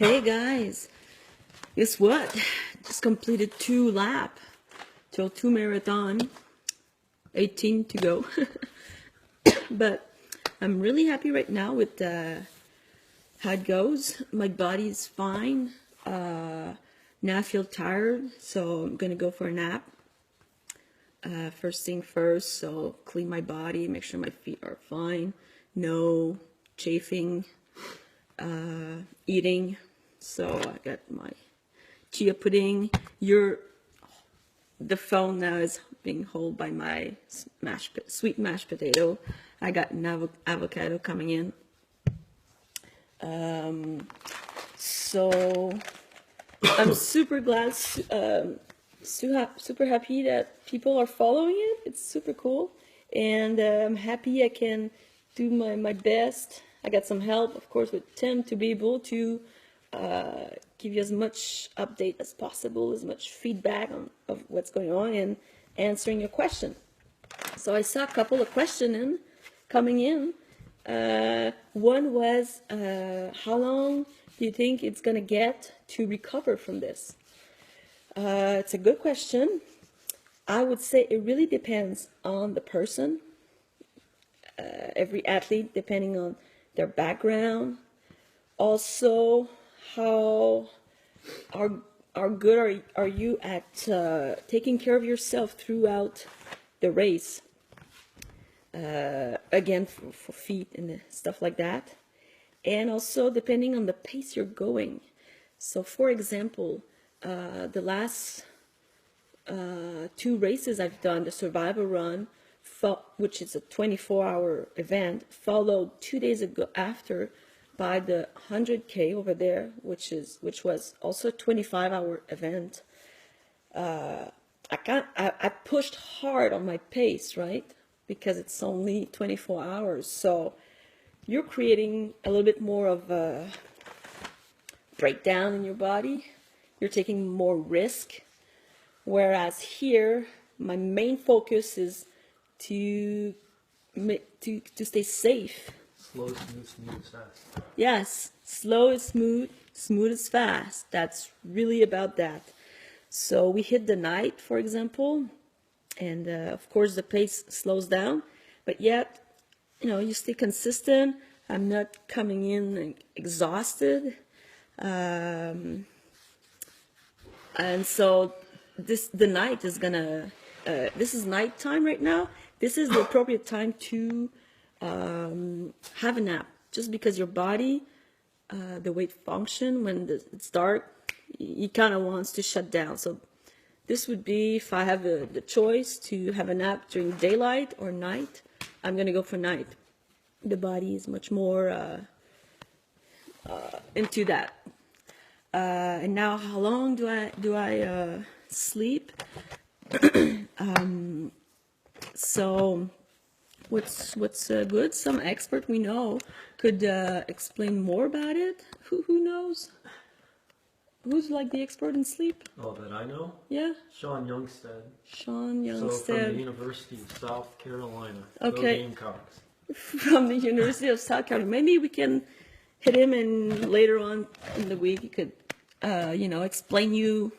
Hey guys, guess what? Just completed 2 lap till 2 marathon, 18 to go. But I'm really happy right now with how it goes. My body's fine. Now I feel tired, so I'm gonna go for a nap. First thing first, so clean my body, make sure my feet are fine. No chafing, eating. So I got my chia pudding. The phone now is being held by my sweet mashed potato. I got an avocado coming in. So I'm super glad, super happy that people are following it. It's super cool, and I'm happy I can do my best. I got some help, of course, with Tim to be able to give you as much update as possible, as much feedback of what's going on, and answering your question. So I saw a couple of questions coming in. One was, how long do you think it's going to get to recover from this? It's a good question. I would say it really depends on the person, every athlete, depending on their background. Also, how good are you at taking care of yourself throughout the race? Again, for feet and stuff like that. And also depending on the pace you're going. So for example, the last 2 races I've done, the Survivor Run, which is a 24-hour event, followed 2 days ago after by the 100K over there, which was also a 25-hour event. I pushed hard on my pace, right? Because it's only 24 hours. So you're creating a little bit more of a breakdown in your body. You're taking more risk. Whereas here, my main focus is to stay safe. Slow, smooth, fast. Yes, slow is smooth, smooth is fast. That's really about that. So we hit the night, for example, and of course the pace slows down, but yet, you stay consistent. I'm not coming in exhausted. And so the night is gonna, this is nighttime right now. This is the appropriate time to have a nap, just because your body, the way it functions when it's dark, it kind of wants to shut down. So this would be, if I have the choice to have a nap during daylight or night, I'm gonna go for night. The body is much more into that. And now, how long do I sleep? So what's good? Some expert we know could explain more about it. Who knows? Who's like the expert in sleep? Oh, that I know? Yeah. Sean Youngstead. Sean So from the Youngstead. University of South Carolina. Okay. Go Gamecocks. From the University of South Carolina. Maybe we can hit him, and later on in the week he could, explain you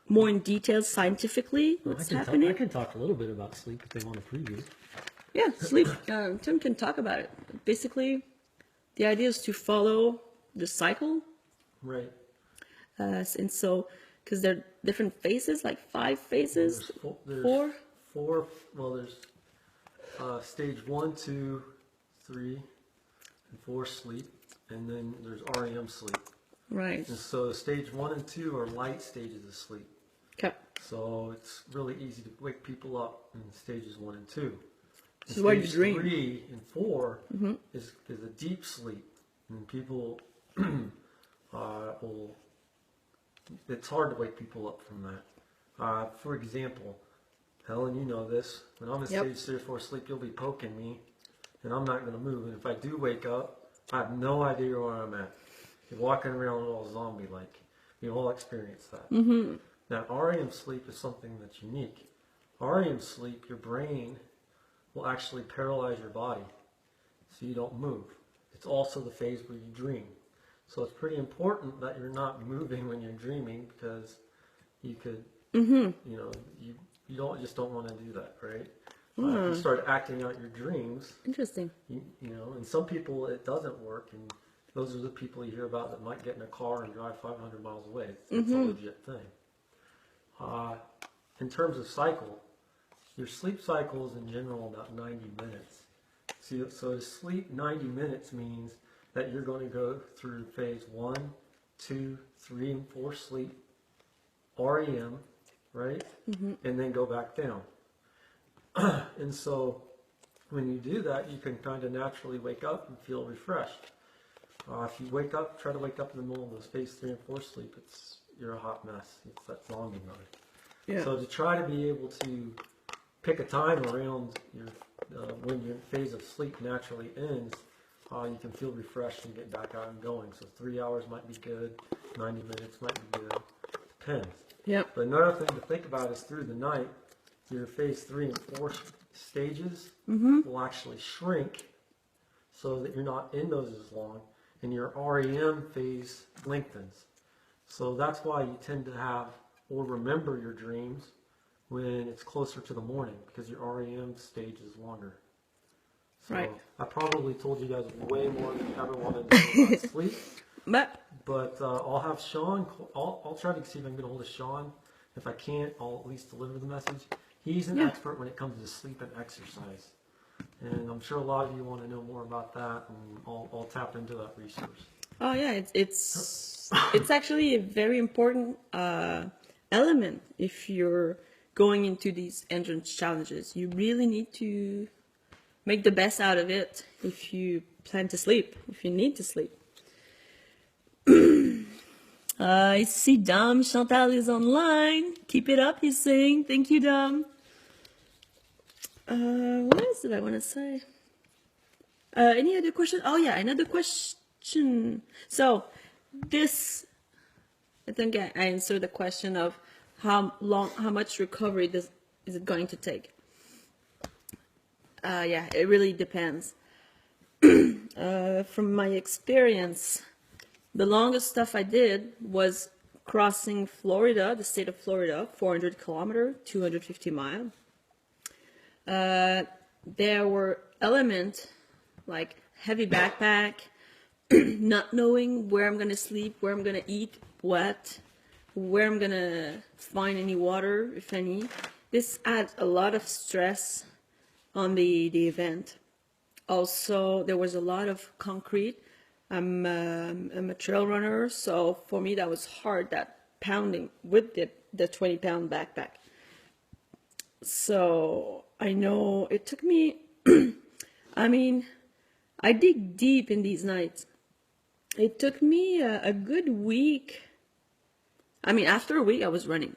more in detail scientifically what's happening. I can talk a little bit about sleep if they want to preview. Yeah, sleep. Tim can talk about it. Basically, the idea is to follow the cycle. Right. And so, because there are different phases, like 5 phases, There's 4. 4. Well, there's stage 1, 2, 3, and 4 sleep, and then there's REM sleep. Right. And so stage 1 and 2 are light stages of sleep. Okay. So it's really easy to wake people up in stages 1 and 2. This is where you Stage dream. 3 and 4 is a deep sleep, and people will. It's hard to wake people up from that. For example, Helen, you know this. When I'm in Yep. stage 3 or 4 sleep, you'll be poking me, and I'm not going to move. And if I do wake up, I have no idea where I'm at. You're walking around all zombie-like. We've all experienced that. Mm-hmm. Now, REM sleep is something that's unique. REM sleep, your brain will actually paralyze your body so you don't move. It's also the phase where you dream. So it's pretty important that you're not moving when you're dreaming, because you could, Mm-hmm. you know, you don't want to do that, right? If you start acting out your dreams, Interesting. you know, and some people it doesn't work, and those are the people you hear about that might get in a car and drive 500 miles away. It's a legit thing. In terms of cycle, your sleep cycle is in general about 90 minutes. So to sleep 90 minutes means that you're going to go through phase 1, 2, 3, and 4 sleep, REM, right? And then go back down. And so when you do that, you can kind of naturally wake up and feel refreshed. If you try to wake up in the middle of those phase 3 and 4 sleep, you're a hot mess. It's that zombie mode. Yeah. So to try to be able to pick a time around when your phase of sleep naturally ends, you can feel refreshed and get back out and going. So 3 hours might be good, 90 minutes might be good, depends. Yep. But another thing to think about is through the night, your phase 3 and 4 stages will actually shrink so that you're not in those as long, and your REM phase lengthens. So that's why you tend to have or remember your dreams when it's closer to the morning, because your REM stage is longer. So Right. I probably told you guys way more than you ever wanted to know about sleep. But I'll have Sean, I'll try to see if I can get a hold of Sean. If I can't, I'll at least deliver the message. He's an expert when it comes to sleep and exercise. And I'm sure a lot of you want to know more about that, and I'll tap into that resource. oh yeah, it's actually a very important element if you're going into these endurance challenges. You really need to make the best out of it if you plan to sleep, if you need to sleep. I see Dom Chantal is online. Keep it up, he's saying. Thank you, Dom. What else did I want to say? Any other question? Oh yeah, another question. So this, I think I answered the question of how much recovery is it going to take? Yeah, it really depends. From my experience, the longest stuff I did was crossing Florida, the state of Florida, 400 kilometer, 250 mile. There were elements like heavy backpack, not knowing where I'm going to sleep, where I'm going to eat, what, where I'm going to find any water, if any. This adds a lot of stress on the event. Also, there was a lot of concrete. I'm a trail runner, so for me that was hard, that pounding with the 20-pound backpack. So I know it took me, I mean, I dig deep in these nights. It took me a good week. I mean, after a week I was running.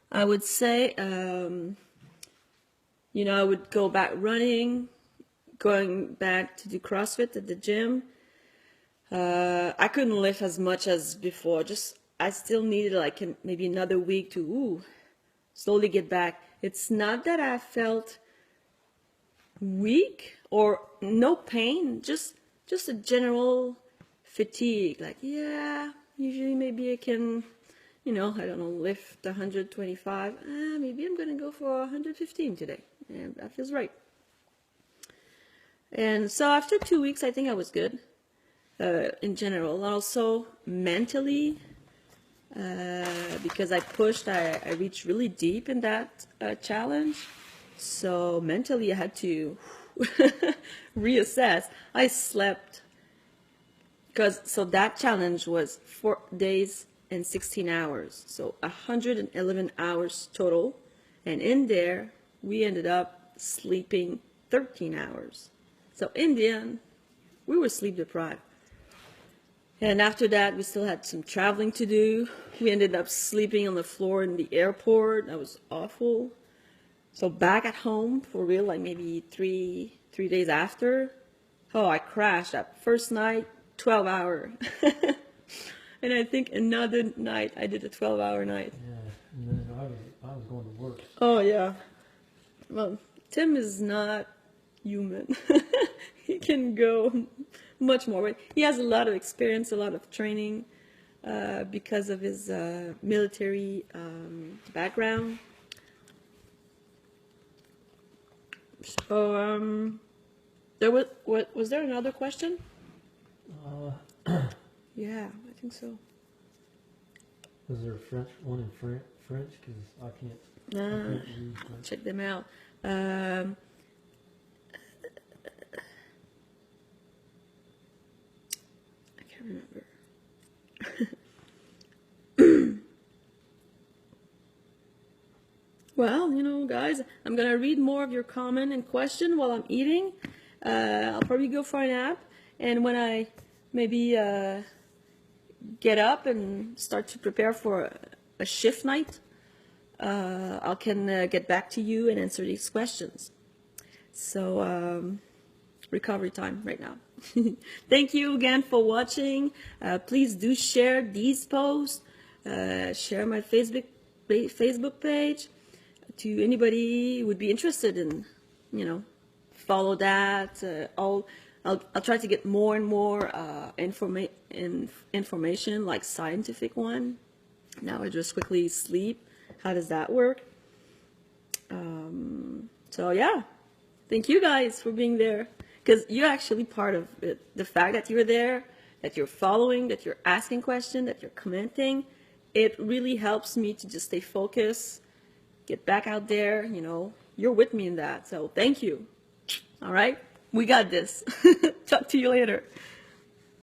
I would say, you know, I would go back running, going back to do CrossFit at the gym. I couldn't lift as much as before. I still needed like maybe another week to slowly get back. It's not that I felt weak or no pain, just a general fatigue. Like, yeah, usually maybe I can, you know, I don't know, lift 125. Maybe I'm gonna go for 115 today, and that feels right. And so after 2 weeks, I think I was good in general. And also mentally, because I pushed, I reached really deep in that challenge. So mentally, I had to reassess. I slept so that challenge was 4 days and 16 hours. So 111 hours total. And in there, we ended up sleeping 13 hours. So in the end, we were sleep deprived. And after that, we still had some traveling to do. We ended up sleeping on the floor in the airport. That was awful. So back at home, for real, like maybe three days after, I crashed that first night, 12-hour. And I think another night, I did a 12-hour night. Yeah, and then I was going to work. Oh, yeah. Well, Tim is not human. He can go much more. But he has a lot of experience, a lot of training because of his military background. So there was there another question? Yeah, I think so. Was there a French one in French? Because I can't read French. Check them out. I can't remember. Well, guys, I'm gonna read more of your comment and question while I'm eating. I'll probably go for a nap, and when I maybe get up and start to prepare for a shift night, I can get back to you and answer these questions. So, recovery time right now. Thank you again for watching. Please do share these posts. Share my Facebook page to anybody who would be interested in, follow that. I'll try to get more and more information, like scientific one. Now I just quickly sleep. How does that work? So yeah, thank you guys for being there, because you're actually part of it. The fact that you're there, that you're following, that you're asking questions, that you're commenting, it really helps me to just stay focused, get back out there. You're with me in that. So thank you. All right, we got this. Talk to you later.